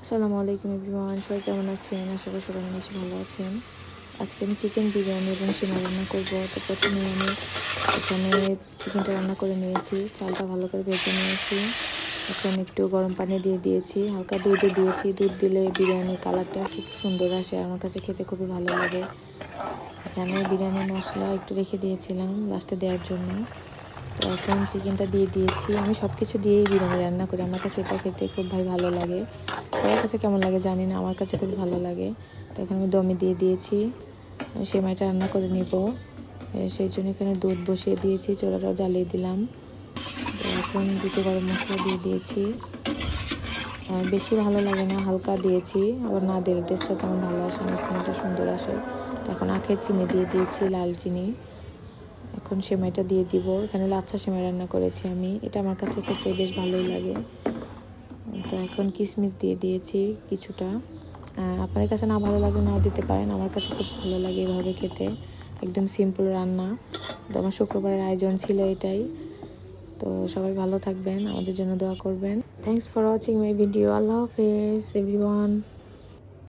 আসসালামু আলাইকুম এভরিওয়ান, সবাই কেমন আছেন? আশা করি সবাই বেশি ভালো আছেন। আজকে আমি চিকেন বিরিয়ানি এবং সিমা রান্না করব। তো প্রথমে আমি এখানে চিকেনটা রান্না করে নিয়েছি, চালটা ভালো করে ভেজে নিয়েছি। এখন একটু গরম পানি দিয়ে দিয়েছি, হালকা দুধও দিয়েছি। দুধ দিলে বিরিয়ানির কালারটা খুব সুন্দর আসে, আমার কাছে খেতে খুবই ভালো লাগে। এখানে বিরিয়ানি মশলা একটু রেখে দিয়েছিলাম লাস্টে দেওয়ার জন্য। তো এখন চিকেনটা দিয়ে দিয়েছি। আমি সব কিছু দিয়েই বিরিয়ানি রান্না করি, আমার কাছে এটা খেতে খুব ভালো লাগে। সবার কাছে কেমন লাগে জানি না, আমার কাছে খুব ভালো লাগে। তো এখন আমি দমে দিয়ে দিয়েছি, সেমাইটা রান্না করে নিব। সেই জন্য এখানে দুধ বসিয়ে দিয়েছি, চুলাটা জ্বালিয়ে দিলাম। তো এখন দুটো গরম মশলা দিয়ে দিয়েছি। বেশি ভালো লাগে না, হালকা দিয়েছি, আবার না দিলে টেস্টটা তেমন ভালো আসে না, স্মেলটা সুন্দর আসে। তো এখন আখের চিনি দিয়ে দিয়েছি, লাল চিনি। এখন সেমাইটা দিয়ে দিব। এখানে লাচ্ছা সেমাই রান্না করেছি আমি, এটা আমার কাছে খেতে বেশ ভালোই লাগে। তো এখন কিশমিশ দিয়ে দিয়েছি কিছুটা। আপনাদের কাছে না ভালো লাগলে নাও দিতে পারেন, আমার কাছে খুব ভালো লাগে এভাবে খেতে। একদম সিম্পল রান্না। তো আমার শুক্রবারের আয়োজন ছিল এটাই। তো সবাই ভালো থাকবেন, আমাদের জন্য দোয়া করবেন। Thanks for watching my video. আল্লাহ হাফেজ এভরিওয়ান।